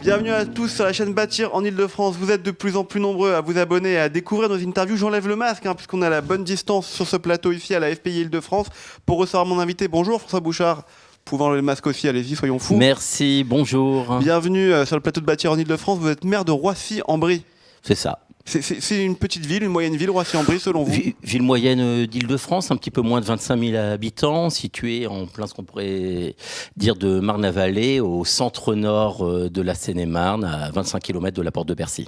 Bienvenue à tous sur la chaîne Bâtir en Ile-de-France. Vous êtes de plus en plus nombreux à vous abonner et à découvrir nos interviews. J'enlève le masque puisqu'on est à la bonne distance sur ce plateau ici à la FPI Ile-de-France pour recevoir mon invité. Bonjour François Bouchard. Pouvant le masque aussi, allez-y, soyons fous. Merci, bonjour. Bienvenue sur le plateau de Bâtir en Ile-de-France. Vous êtes maire de Roissy-en-Brie. C'est ça. C'est une petite ville, une moyenne ville, Roissy-en-Brie, selon vous? Ville moyenne d'Île-de-France, un petit peu moins de 25 000 habitants, située en plein ce qu'on pourrait dire de Marne-la-Vallée, au centre-nord de la Seine-et-Marne, à 25 km de la porte de Bercy.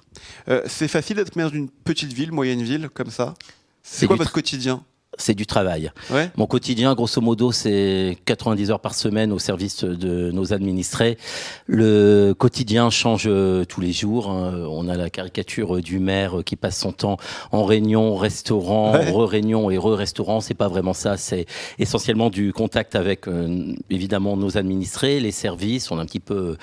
C'est facile d'être maire d'une petite ville, moyenne ville, comme ça? C'est quoi votre quotidien? C'est du travail. Ouais. Mon quotidien, grosso modo, c'est 90 heures par semaine au service de nos administrés. Le quotidien change tous les jours. On a la caricature du maire qui passe son temps en réunion, restaurant, re-réunion et re-restaurant. C'est pas vraiment ça. C'est essentiellement du contact avec, évidemment, nos administrés, les services. On est un petit peu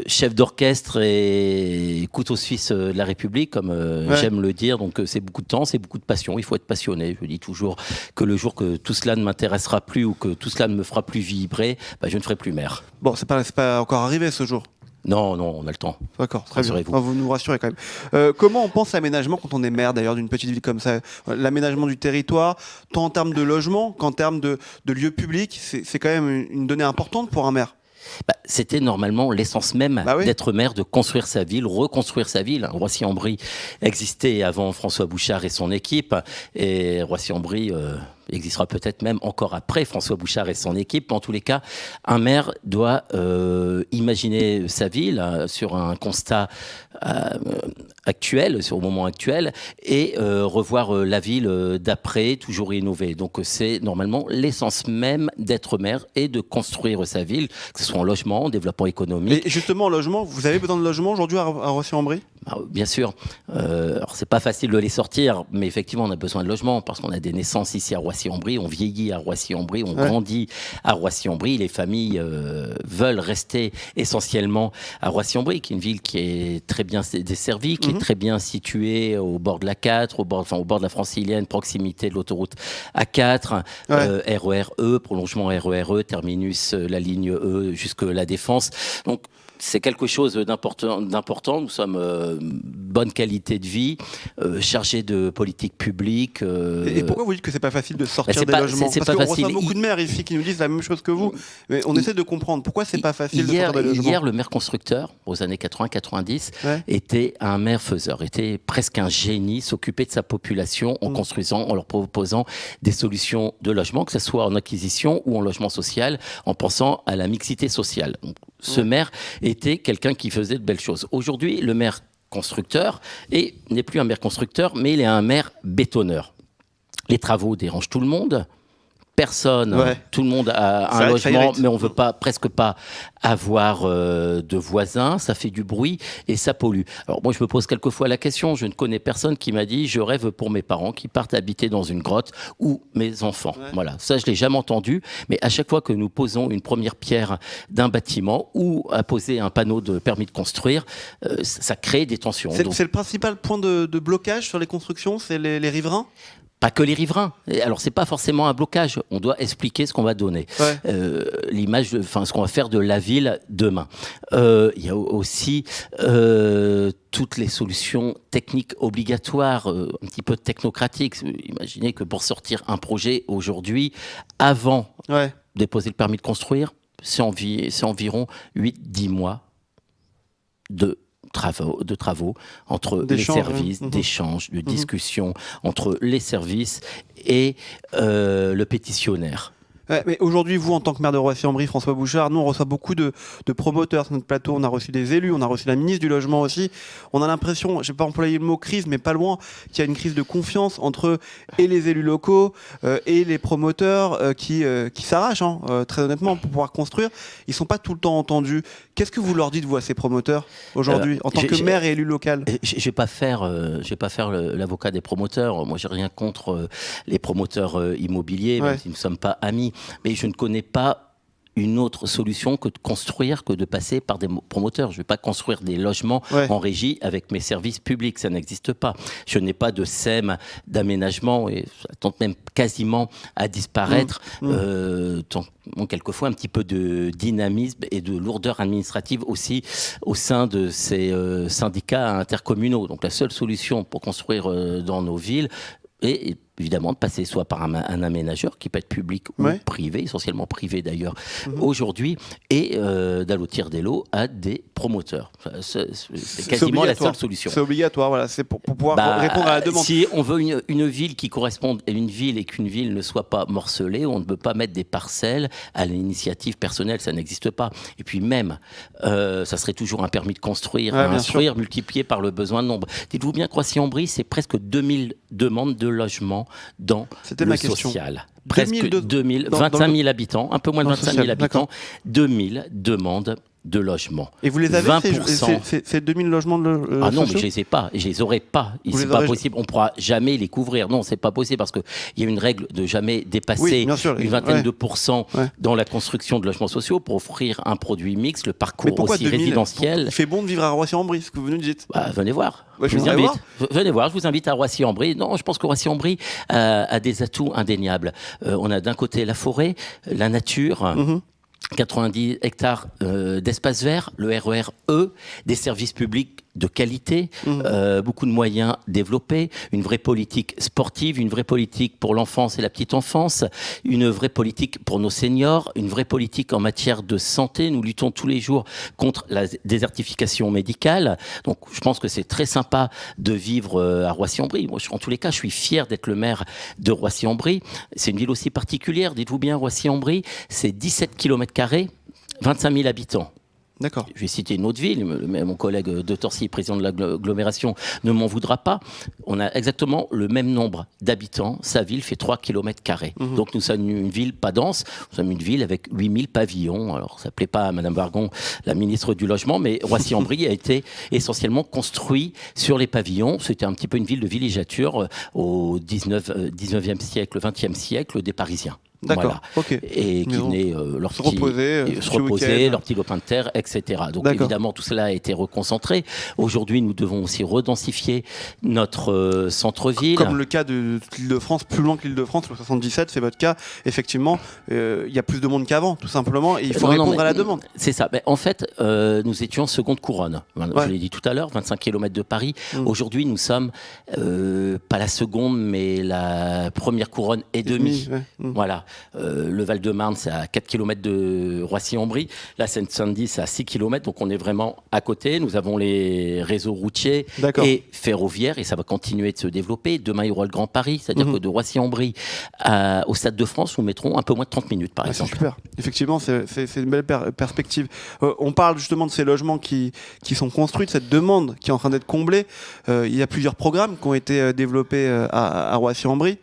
chef d'orchestre et couteau suisse de la République, comme j'aime le dire. Donc, c'est beaucoup de temps, c'est beaucoup de passion. Il faut être passionné. Je dis toujours que le jour que tout cela ne m'intéressera plus ou que tout cela ne me fera plus vibrer, je ne ferai plus maire. Bon, c'est pas encore arrivé ce jour. Non, on a le temps. D'accord, très bien. Vous nous rassurez quand même. Comment on pense l'aménagement quand on est maire d'ailleurs d'une petite ville comme ça? L'aménagement du territoire, tant en termes de logement qu'en termes de lieux publics, c'est quand même une donnée importante pour un maire. C'était normalement l'essence même d'être maire, de construire sa ville, reconstruire sa ville. Roissy-en-Brie existait avant François Bouchard et son équipe, et Roissy-en-Brie existera peut-être même encore après François Bouchard et son équipe. En tous les cas, un maire doit imaginer sa ville sur un constat actuel, sur le moment actuel, et revoir la ville d'après, toujours innover. Donc c'est normalement l'essence même d'être maire et de construire sa ville, que ce soit en logement, en développement économique. Et justement, en logement, vous avez besoin de logement aujourd'hui à Roissy-en-Brie? Bien sûr. Alors c'est pas facile de les sortir, mais effectivement on a besoin de logement parce qu'on a des naissances ici à Roissy-en-Brie, on vieillit à Roissy-en-Brie, on grandit à Roissy-en-Brie. Les familles veulent rester essentiellement à Roissy-en-Brie, qui est une ville qui est très bien desservie, qui est très bien située au bord de la 4, au bord de la Francilienne, proximité de l'autoroute A4, RER E, prolongement RER E, terminus la ligne E jusque la Défense. Donc c'est quelque chose d'important. Nous sommes bonne qualité de vie, chargés de politique publique. Et pourquoi vous dites que c'est pas facile de sortir des logements? Parce qu'on reçoit beaucoup de maires ici qui nous disent la même chose que vous. Mais on essaie de comprendre pourquoi c'est pas facile de sortir des logements. Hier, le maire constructeur, aux années 80-90, était un maire faiseur, était presque un génie, s'occupait de sa population en construisant, en leur proposant des solutions de logement, que ce soit en acquisition ou en logement social, en pensant à la mixité sociale. Donc, ce maire était quelqu'un qui faisait de belles choses. Aujourd'hui, le maire constructeur n'est plus un maire constructeur, mais il est un maire bétonneur. Les travaux dérangent tout le monde. Personne, tout le monde a un logement, mais on ne veut presque pas avoir de voisins, ça fait du bruit et ça pollue. Alors moi je me pose quelquefois la question, je ne connais personne qui m'a dit je rêve pour mes parents qui partent habiter dans une grotte ou mes enfants. Voilà, ça je l'ai jamais entendu, mais à chaque fois que nous posons une première pierre d'un bâtiment ou à poser un panneau de permis de construire, ça crée des tensions. C'est le principal point de blocage sur les constructions, c'est les riverains? Pas que les riverains. Alors, c'est pas forcément un blocage. On doit expliquer ce qu'on va donner. L'image, ce qu'on va faire de la ville demain. Il y a aussi toutes les solutions techniques obligatoires, un petit peu technocratiques. Imaginez que pour sortir un projet aujourd'hui, avant de déposer le permis de construire, c'est environ 8-10 mois de travaux entre les services, d'échanges, de discussions entre les services et le pétitionnaire. Mais aujourd'hui, vous, en tant que maire de Roissy-en-Brie, François Bouchard, nous, on reçoit beaucoup de promoteurs sur notre plateau. On a reçu des élus, on a reçu la ministre du Logement aussi. On a l'impression, je ne vais pas employer le mot crise, mais pas loin, qu'il y a une crise de confiance entre et les élus locaux et les promoteurs qui s'arrachent, très honnêtement, pour pouvoir construire. Ils ne sont pas tout le temps entendus. Qu'est-ce que vous leur dites, vous, à ces promoteurs, aujourd'hui, en tant que maire et élu local? Je ne vais pas faire l'avocat des promoteurs. Moi, je n'ai rien contre les promoteurs immobiliers, même si nous ne sommes pas amis. Mais je ne connais pas une autre solution que de construire, que de passer par des promoteurs. Je ne vais pas construire des logements en régie avec mes services publics, ça n'existe pas. Je n'ai pas de SEM d'aménagement, et ça tente même quasiment à disparaître, quelquefois un petit peu de dynamisme et de lourdeur administrative aussi au sein de ces syndicats intercommunaux. Donc la seule solution pour construire dans nos villes est évidemment de passer soit par un aménageur qui peut être public ou privé, essentiellement privé d'ailleurs aujourd'hui, et d'allotir des lots à des promoteurs. C'est quasiment la seule solution. C'est obligatoire, voilà, c'est pour pouvoir répondre à la demande. Si on veut une ville qui corresponde à une ville et qu'une ville ne soit pas morcelée, on ne peut pas mettre des parcelles à l'initiative personnelle, ça n'existe pas. Et puis même, ça serait toujours un permis de construire, à instruire, multiplié par le besoin de nombre. Dites-vous bien que Roissy-en-Brie, c'est presque 2000 demandes de logement dans le social. Presque 25 000 habitants, un peu moins de 25 000 habitants, 2000 demandes de logement. Et vous les avez 20%. Ces 2000 logements de Ah non, mais je les ai pas, je les aurai pas. C'est pas possible. On pourra jamais les couvrir. Non, c'est pas possible parce que il y a une règle de jamais dépasser une vingtaine de pourcents dans la construction de logements sociaux pour offrir un produit mixte, le parcours aussi résidentiel. Il fait bon de vivre à Roissy-en-Brie, ce que vous nous dites. Venez voir. Je vous invite. Venez voir. Je vous invite à Roissy-en-Brie. Non, je pense que Roissy-en-Brie a des atouts indéniables. On a d'un côté la forêt, la nature. 90 hectares d'espace vert, le RER-E, des services publics de qualité, beaucoup de moyens développés, une vraie politique sportive, une vraie politique pour l'enfance et la petite enfance, une vraie politique pour nos seniors, une vraie politique en matière de santé. Nous luttons tous les jours contre la désertification médicale. Donc je pense que c'est très sympa de vivre à Roissy-en-Brie. Moi, en tous les cas, je suis fier d'être le maire de Roissy-en-Brie. C'est une ville aussi particulière. Dites-vous bien, Roissy-en-Brie, c'est 17 km², 25 000 habitants. D'accord. Je vais citer une autre ville, mais mon collègue de Torcy, président de l'agglomération, ne m'en voudra pas. On a exactement le même nombre d'habitants. Sa ville fait 3 km². Donc nous sommes une ville pas dense, nous sommes une ville avec 8000 pavillons. Alors ça ne plaît pas à Madame Vargon, la ministre du Logement, mais Roissy-en-Brie a été essentiellement construit sur les pavillons. C'était un petit peu une ville de villégiature au 19e siècle, 20e siècle des Parisiens. D'accord, voilà. Et qui venaient se reposer, leur petit lopin de terre, etc. Donc évidemment, tout cela a été reconcentré. Aujourd'hui, nous devons aussi redensifier notre centre-ville. Comme le cas de l'Île-de-France, plus loin que l'Île-de-France, le 77, c'est votre cas. Effectivement, il y a plus de monde qu'avant, tout simplement, et il faut répondre à la demande. C'est ça. Mais en fait, nous étions seconde couronne. Je l'ai dit tout à l'heure, 25 km de Paris. Aujourd'hui, nous sommes pas la seconde, mais la première couronne et demie. Voilà. Le Val-de-Marne, c'est à 4 km de Roissy-en-Brie. La Seine-Saint-Denis, c'est à 6 km. Donc, on est vraiment à côté. Nous avons les réseaux routiers et ferroviaires et ça va continuer de se développer. Demain, il y aura le Grand Paris. C'est-à-dire que de Roissy-en-Brie au Stade de France, nous mettrons un peu moins de 30 minutes, par exemple. C'est super. Effectivement, c'est une belle perspective. On parle justement de ces logements qui sont construits, de cette demande qui est en train d'être comblée. Il y a plusieurs programmes qui ont été développés à Roissy-en-Brie.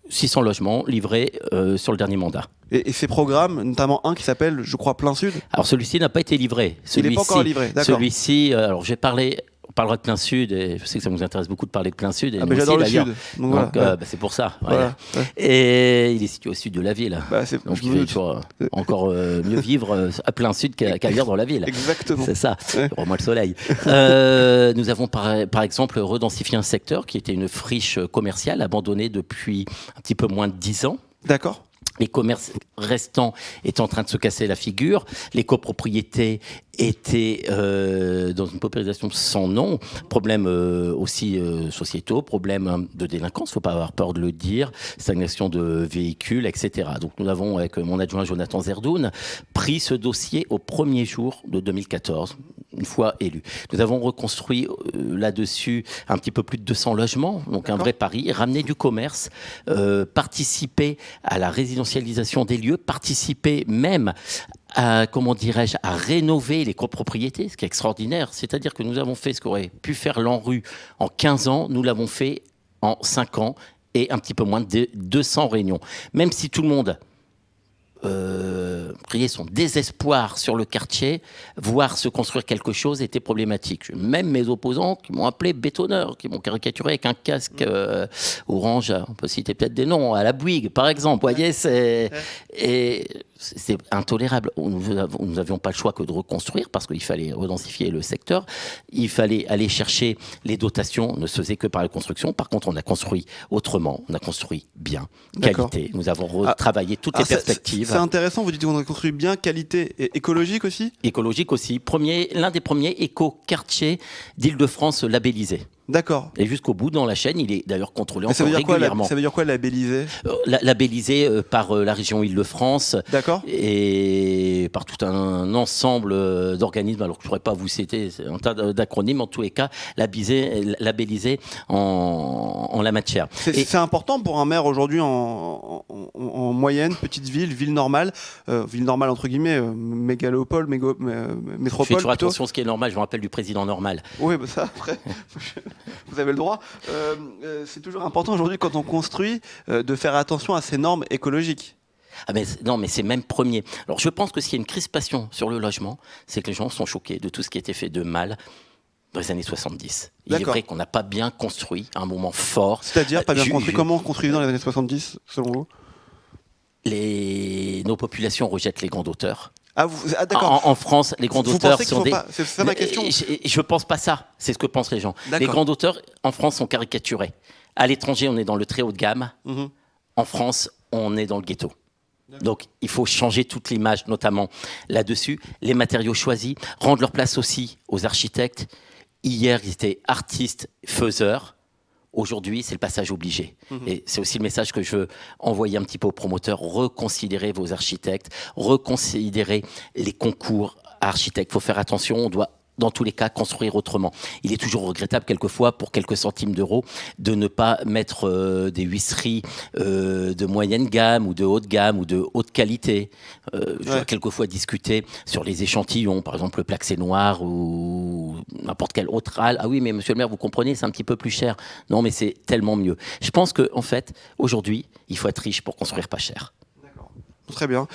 600 logements livrés sur le dernier mandat. Et ces programmes, notamment un qui s'appelle, je crois, Plein Sud. Alors celui-ci n'a pas été livré. Il n'est pas encore livré, d'accord. Celui-ci, alors j'ai parlé... On parlera de Plein Sud, et je sais que ça vous intéresse beaucoup de parler de Plein Sud. Et j'adore le Sud. Donc c'est pour ça. Voilà. Et il est situé au sud de la ville. Donc il faut encore mieux vivre à Plein Sud qu'à vivre dans la ville. Exactement. C'est ça, au moins le soleil. Nous avons par exemple redensifié un secteur qui était une friche commerciale abandonnée depuis un petit peu moins de 10 ans. D'accord. Les commerces restants étaient en train de se casser la figure. Les copropriétés étaient dans une paupérisation sans nom. Problèmes aussi sociétaux, problèmes de délinquance, il ne faut pas avoir peur de le dire, stagnation de véhicules, etc. Donc nous avons, avec mon adjoint Jonathan Zerdoun, pris ce dossier au premier jour de 2014, une fois élu. Nous avons reconstruit là-dessus un petit peu plus de 200 logements, donc un vrai pari, ramener du commerce, participer à la résidentialisation des lieux, participer même à, comment dirais-je, à rénover les copropriétés, ce qui est extraordinaire. C'est-à-dire que nous avons fait ce qu'aurait pu faire l'ANRU en 15 ans, nous l'avons fait en 5 ans et un petit peu moins de 200 réunions. Même si tout le monde criait son désespoir sur le quartier, voir se construire quelque chose était problématique. Même mes opposants qui m'ont appelé bétonneur, qui m'ont caricaturé avec un casque orange, on peut citer peut-être des noms, à la Bouygues par exemple. Vous voyez, et c'est intolérable. Nous n'avions pas le choix que de reconstruire parce qu'il fallait redensifier le secteur. Il fallait aller chercher les dotations. On ne se faisait que par la construction. Par contre, on a construit autrement. On a construit bien, qualité. Nous avons retravaillé toutes les perspectives. C'est intéressant. Vous dites qu'on a construit bien, qualité et écologique aussi. Écologique aussi. L'un des premiers éco-quartiers d'Île-de-France labellisés. D'accord. Et jusqu'au bout dans la chaîne, il est d'ailleurs contrôlé encore régulièrement. Ça veut dire quoi labellisé? Labellisé par la région Île-de-France. D'accord. Et par tout un ensemble d'organismes. Alors que je ne pourrais pas vous citer, c'est un tas d'acronymes, en tous les cas, labellisé en la matière. C'est important pour un maire aujourd'hui en moyenne, petite ville normale entre guillemets, mégalopole, métropole. Je fais toujours attention à ce qui est normal, je me rappelle du président normal. Oui, bah ça après... Vous avez le droit. C'est toujours important aujourd'hui quand on construit de faire attention à ces normes écologiques. Non, mais c'est même premier. Alors je pense que s'il y a une crispation sur le logement, c'est que les gens sont choqués de tout ce qui a été fait de mal dans les années 70. Il est vrai qu'on n'a pas bien construit à un moment fort. C'est-à-dire pas bien construit. Comment on construit dans les années 70 selon vous? Nos populations rejettent les grandes hauteurs. D'accord. En France, les grandes hauteurs sont des... C'est ça ma question. Je pense pas ça. C'est ce que pensent les gens. Les grandes hauteurs, en France, sont caricaturées. À l'étranger, on est dans le très haut de gamme. En France, on est dans le ghetto. Donc, il faut changer toute l'image, notamment là-dessus. Les matériaux choisis, rendre leur place aussi aux architectes. Hier, ils étaient artistes, faiseurs. Aujourd'hui, c'est le passage obligé. Et c'est aussi le message que je veux envoyer un petit peu aux promoteurs. Reconsidérez vos architectes, reconsidérez les concours architectes. Il faut faire attention, on doit dans tous les cas construire autrement. Il est toujours regrettable quelquefois, pour quelques centimes d'euros, de ne pas mettre des huisseries de moyenne gamme ou de haute gamme ou de haute qualité. Je dois quelquefois discuter sur les échantillons, par exemple le plaxé noir ou n'importe quel autre halle. Ah oui, mais monsieur le maire, vous comprenez, c'est un petit peu plus cher. Non, mais c'est tellement mieux. Je pense qu'en fait, aujourd'hui, il faut être riche pour construire pas cher. Très bien.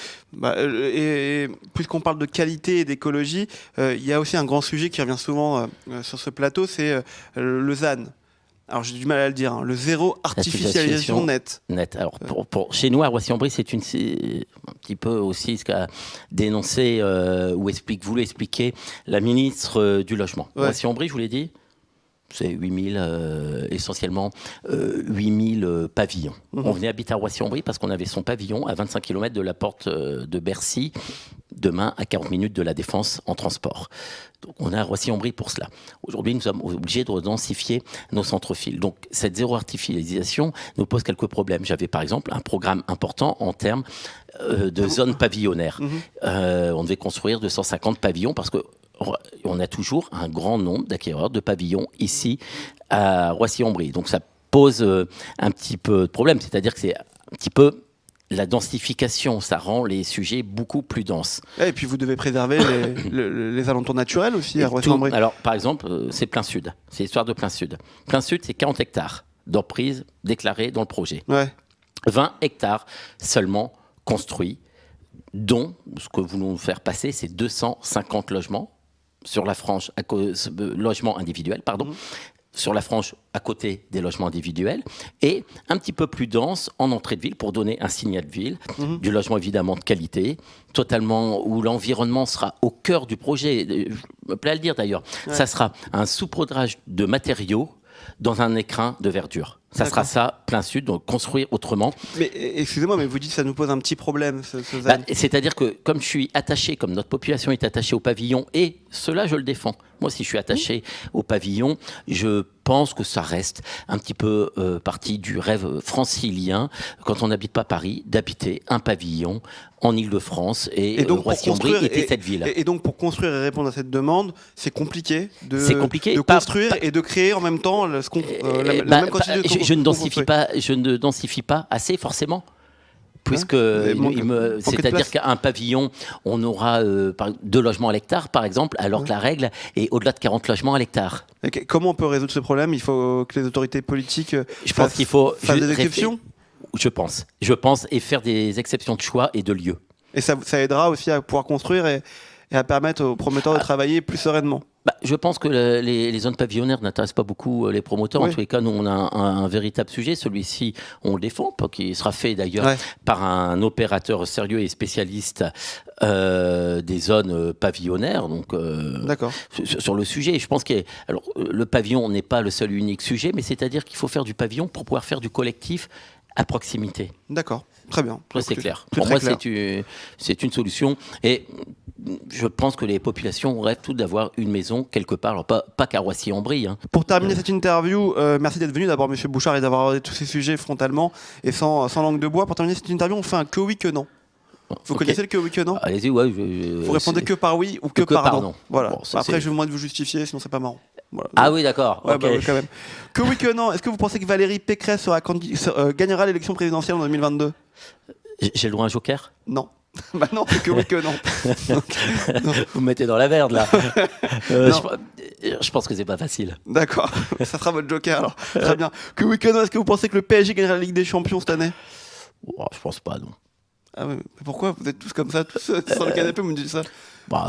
Et puisqu'on parle de qualité et d'écologie, il y a aussi un grand sujet qui revient souvent sur ce plateau, c'est le ZAN. Alors j'ai du mal à le dire, le zéro artificialisation nette. Alors chez nous à Roissy-en-Brie, c'est un petit peu aussi ce qu'a dénoncé ou voulu expliquer la ministre du Logement. Roissy-en-Brie, je vous l'ai dit, c'est 8000, essentiellement 8000 pavillons. On venait habiter à Roissy-en-Brie parce qu'on avait son pavillon à 25 km de la porte de Bercy, demain à 40 minutes de la Défense en transport. Donc on est à Roissy-en-Brie pour cela. Aujourd'hui, nous sommes obligés de densifier nos centres-villes. Donc cette zéro artificialisation nous pose quelques problèmes. J'avais par exemple un programme important en termes de zones pavillonnaires. On devait construire 250 pavillons parce que on a toujours un grand nombre d'acquéreurs de pavillons ici à Roissy-en-Brie. Donc ça pose un petit peu de problème, c'est-à-dire que c'est un petit peu la densification, ça rend les sujets beaucoup plus denses. Et puis vous devez préserver les alentours naturels aussi à Roissy-en-Brie. Alors par exemple, c'est plein sud, c'est l'histoire de plein sud. Plein sud, c'est 40 hectares d'emprise déclarés dans le projet. 20 hectares seulement construits, dont ce que nous voulons faire passer, c'est 250 logements sur la frange logements individuels, sur la frange à côté des logements individuels, et un petit peu plus dense en entrée de ville pour donner un signal de ville, du logement évidemment de qualité, totalement où l'environnement sera au cœur du projet. Je me plais à le dire d'ailleurs. Ça sera un saupoudrage de matériaux dans un écrin de verdure. Ça sera ça, plein sud, donc construire autrement. Mais excusez-moi, mais vous dites que ça nous pose un petit problème, ce ZAN. C'est-à-dire que comme je suis attaché, comme notre population est attachée au pavillon, et cela je le défends. Moi, si je suis attaché au pavillon, je pense que ça reste un petit peu partie du rêve francilien, quand on n'habite pas Paris, d'habiter un pavillon en Île-de-France, et donc Roissy-en-Brie était cette ville. Et donc pour construire et répondre à cette demande, c'est compliqué de construire et de créer en même temps la même quantité de je ne densifie pas assez forcément. Puisque c'est-à-dire qu'un pavillon, on aura 2 logements à l'hectare, par exemple, alors que la règle est au-delà de 40 logements à l'hectare. Comment on peut résoudre ce problème? Il faut que les autorités politiques fassent des exceptions. Je pense, et faire des exceptions de choix et de lieu. Et ça aidera aussi à pouvoir construire et à permettre aux promoteurs de travailler plus sereinement. Je pense que les zones pavillonnaires n'intéressent pas beaucoup les promoteurs. En tous les cas, nous, on a un véritable sujet. Celui-ci, on le défend, qui sera fait d'ailleurs par un opérateur sérieux et spécialiste des zones pavillonnaires. Donc, sur le sujet, je pense que le pavillon n'est pas le seul et unique sujet, mais c'est-à-dire qu'il faut faire du pavillon pour pouvoir faire du collectif à proximité. D'accord, très bien. C'est clair. Pour moi, c'est une solution. Et je pense que les populations rêvent toutes d'avoir une maison quelque part. Alors, pas qu'à Roissy-en-Brie. Pour terminer cette interview, merci d'être venu d'abord, Monsieur Bouchard, et d'avoir abordé tous ces sujets frontalement et sans langue de bois. Pour terminer cette interview, on fait un que oui, que non. Vous connaissez le que oui, que non? Allez-y, vous répondez que par oui ou que par non. Voilà. Bon, après, je vous demande de vous justifier, sinon c'est pas marrant. Voilà. Ah oui, d'accord. Ouais, quand même. Que oui, que non. Est-ce que vous pensez que Valérie Pécresse gagnera l'élection présidentielle en 2022? J'ai le droit à un joker? Non. Non, c'est que oui, que non. Non. Vous me mettez dans la merde, là. Je pense que c'est pas facile. D'accord. Ça sera votre joker, alors. Très bien. Que oui, que non. Est-ce que vous pensez que le PSG gagnera la Ligue des Champions cette année? Je pense pas, non. Ah ouais, mais pourquoi vous êtes tous comme ça, tous sur le canapé, vous me dites ça?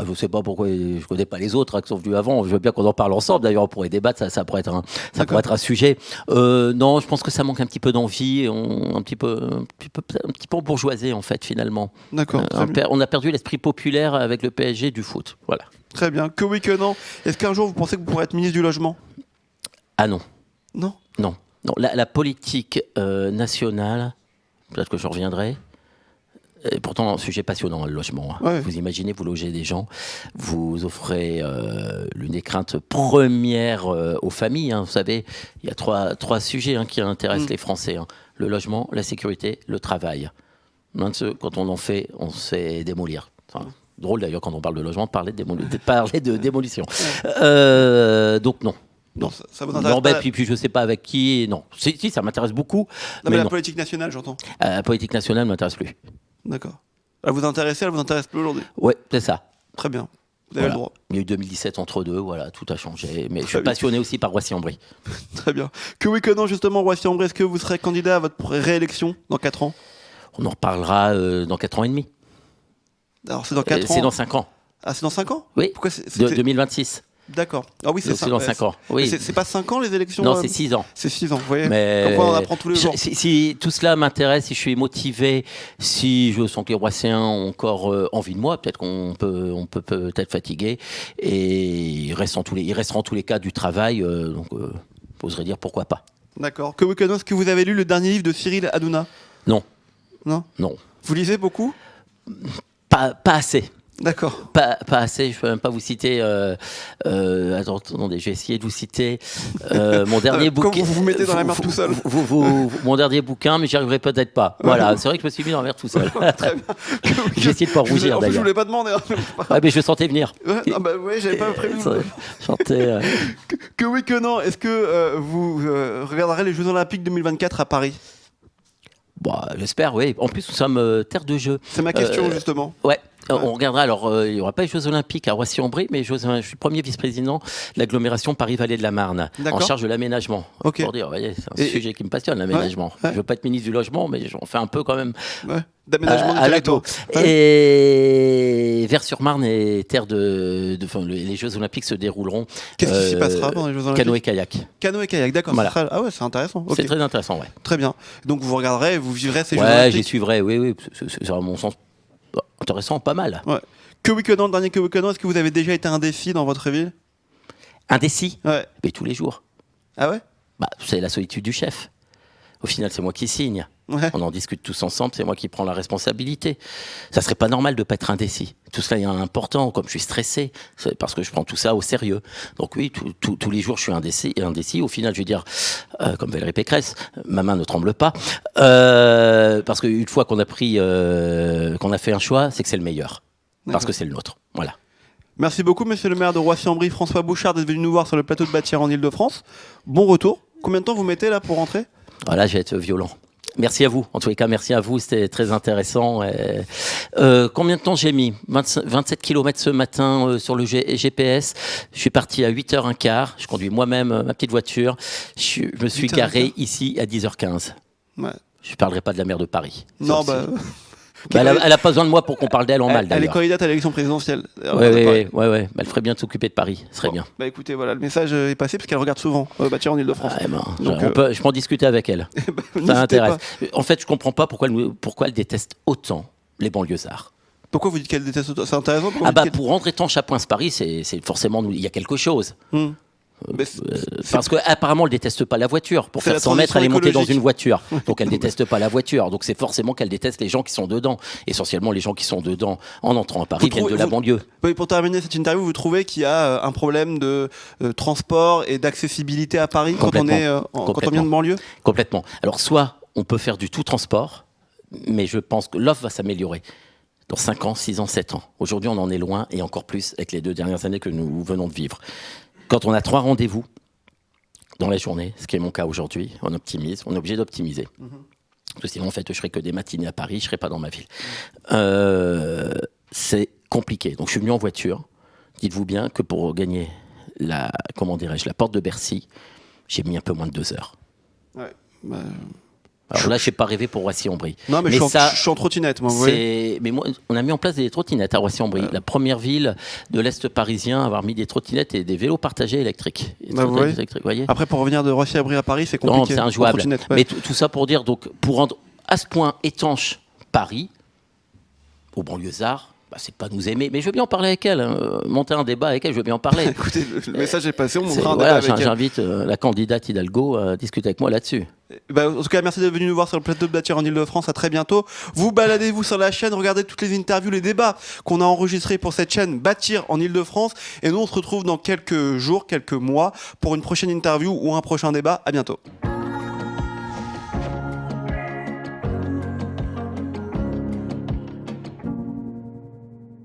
Je sais pas pourquoi, je connais pas les autres qui sont venus avant. Je veux bien qu'on en parle ensemble. D'ailleurs, on pourrait débattre, ça pourrait être un sujet. Non, je pense que ça manque un petit peu d'envie, un petit peu bourgeoisé en fait finalement. D'accord. On a perdu l'esprit populaire avec le PSG du foot. Voilà. Très bien. Que oui, que non. Est-ce qu'un jour vous pensez que vous pourrez être ministre du logement? Ah non. Non. Non. La politique nationale, peut-être que je reviendrai. Et pourtant, un sujet passionnant, le logement. Ouais. Vous imaginez, vous logez des gens, vous offrez l'une des craintes premières aux familles. Vous savez, il y a trois sujets qui intéressent les Français. Le logement, la sécurité, le travail. Quand on en fait, on sait démolir. Drôle d'ailleurs, quand on parle de logement, de parler de démolition. Donc non. Non, ça vous intéresse pas. Puis je sais pas avec qui. Non, si ça m'intéresse beaucoup. Non, mais la politique nationale, j'entends. La politique nationale m'intéresse plus. D'accord. Elle vous intéresse plus aujourd'hui? Ouais, c'est ça. Très bien. Vous avez le droit. Il y a eu 2017 entre deux, voilà, tout a changé. Mais je suis passionné aussi par Roissy-en-Brie. Très bien. Que oui, que non, justement, Roissy-en-Brie, est-ce que vous serez candidat à votre réélection dans 4 ans? On en reparlera dans 4 ans et demi. Alors c'est dans 4 ans? C'est dans 5 ans. Ah, c'est dans 5 ans? Oui, pourquoi 2026. D'accord. Ah oui, c'est ça. C'est dans 5 ans. Oui. C'est pas 5 ans les élections? Non, c'est 6 ans. C'est 6 ans, vous voyez. Mais comme quoi on apprend tous les jours. Si tout cela m'intéresse, si je suis motivé, si je sens que les Roissiens ont encore envie de moi, peut-être qu'on peut peut-être fatiguer. Et il restera en tous les cas du travail. Donc, j'oserais dire pourquoi pas. D'accord. Que oui, que non, est-ce que vous avez lu le dernier livre de Cyril Hanouna? Non. Non. Vous lisez beaucoup? Pas assez. D'accord. Pas assez, je ne peux même pas vous citer. Attendez, je vais essayer de vous citer mon dernier bouquin. Comme vous mettez dans la merde tout seul. Mon dernier bouquin, mais j'y arriverai peut-être pas. Voilà, c'est vrai que je me suis mis dans la merde tout seul. Très bien. J'ai essayé de pas rougir d'ailleurs. En plus, je voulais pas demander. Mais je le sentais venir. J'avais pas prévu. Chanter. Que oui, que non. Est-ce que vous regarderez les Jeux Olympiques 2024 à Paris? J'espère, oui. En plus, nous sommes terre de jeu. C'est ma question, justement. Ouais. On regardera, alors il n'y aura pas les Jeux Olympiques à Roissy-en-Brie, mais je suis premier vice-président de l'agglomération Paris-Vallée de la Marne, en charge de l'aménagement. Pour dire, vous voyez, c'est un sujet qui me passionne, l'aménagement. Je ne veux pas être ministre du logement, mais j'en fais un peu quand même. D'aménagement à l'aglo. Et Vers-sur-Marne est terre les Jeux Olympiques se dérouleront. Qu'est-ce qui s'y passera pendant les Jeux Olympiques? Canoë-kayak. Canoë-kayak, d'accord. Voilà. Ah ouais, c'est intéressant. C'est très intéressant, ouais. Très bien. Donc vous regarderez, vous vivrez ces Jeux Olympiques? Ouais, j'y suivrai, oui. C'est à mon sens intéressant, pas mal. Ouais. Que oui, que non, le dernier que oui, que non, est-ce que vous avez déjà été indécis dans votre ville? Indécis? Ouais. Mais tous les jours. Ah ouais? C'est la solitude du chef. Au final, c'est moi qui signe. Ouais. On en discute tous ensemble, c'est moi qui prends la responsabilité. Ça serait pas normal de ne pas être indécis. Tout cela est important, comme je suis stressé, c'est parce que je prends tout ça au sérieux. Donc oui, tous les jours, je suis indécis. Au final, je vais dire, comme Valérie Pécresse, ma main ne tremble pas. Parce qu'une fois qu'on a fait un choix, c'est que c'est le meilleur. Parce que c'est le nôtre. Voilà. Merci beaucoup, monsieur le maire de Roissy-en-Brie, François Bouchard, d'être venu nous voir sur le plateau de Bâtir en Ile-de-France. Bon retour. Combien de temps vous mettez là pour rentrer? Voilà, je vais être violent. Merci à vous. En tous les cas, merci à vous. C'était très intéressant. Combien de temps j'ai mis? 27 km ce matin sur le GPS. Je suis parti à 8h15. Je conduis moi-même ma petite voiture. Je me suis garé ici à 10h15. Ouais. Je ne parlerai pas de la mer de Paris. Non, Bah, elle a pas besoin de moi pour qu'on parle d'elle en mal, d'ailleurs. Elle est candidate à l'élection présidentielle. Ouais. Elle ferait bien de s'occuper de Paris, ce serait bien. Bah écoutez, voilà, le message est passé parce qu'elle regarde souvent Bâtir en Ile-de-France. Je peux en discuter avec elle. Ça m'intéresse. En fait, je comprends pas pourquoi elle déteste autant les banlieusards. Pourquoi vous dites qu'elle déteste autant? C'est intéressant. Pour rendre étanche à Pointe-Paris, c'est forcément il y a quelque chose. Parce qu'apparemment, elle déteste pas la voiture. Pour faire 100 mètres, elle est montée dans une voiture. Donc, elle déteste pas la voiture. Donc, c'est forcément qu'elle déteste les gens qui sont dedans. Essentiellement, les gens qui sont dedans en entrant à Paris viennent de la banlieue. Oui, pour terminer cette interview, vous trouvez qu'il y a un problème de transport et d'accessibilité à Paris quand on vient de banlieue? Complètement. Alors, soit on peut faire du tout transport, mais je pense que l'offre va s'améliorer. Dans 5 ans, 6 ans, 7 ans. Aujourd'hui, on en est loin et encore plus avec les 2 dernières années que nous venons de vivre. Quand on a 3 rendez-vous dans la journée, ce qui est mon cas aujourd'hui, on optimise, on est obligé d'optimiser. Parce que sinon, en fait, je ferai que des matinées à Paris, je ne serai pas dans ma ville. C'est compliqué. Donc, je suis venu en voiture. Dites-vous bien que pour gagner la porte de Bercy, j'ai mis un peu moins de 2 heures. Ouais, Alors là, je n'ai pas rêvé pour Roissy-en-Brie. Non, mais je suis en trottinette, moi. Mais moi, on a mis en place des trottinettes à Roissy-en-Brie. La première ville de l'Est parisien à avoir mis des trottinettes et des vélos partagés électriques. Voyez. Après, pour revenir de Roissy-en-Brie à Paris, c'est compliqué. Non, c'est injouable. Mais tout ça pour dire, donc, pour rendre à ce point étanche Paris, aux banlieusards, c'est pas nous aimer, mais je veux bien en parler avec elle, monter un débat avec elle, je veux bien en parler. Écoutez, le message est passé, on montera un débat avec elle. J'invite la candidate Hidalgo à discuter avec moi là-dessus. En tout cas, merci d'être venu nous voir sur le plateau de Bâtir en Ile-de-France. À très bientôt. Vous baladez-vous sur la chaîne, regardez toutes les interviews, les débats qu'on a enregistrés pour cette chaîne Bâtir en Ile-de-France. Et nous, on se retrouve dans quelques jours, quelques mois pour une prochaine interview ou un prochain débat. À bientôt.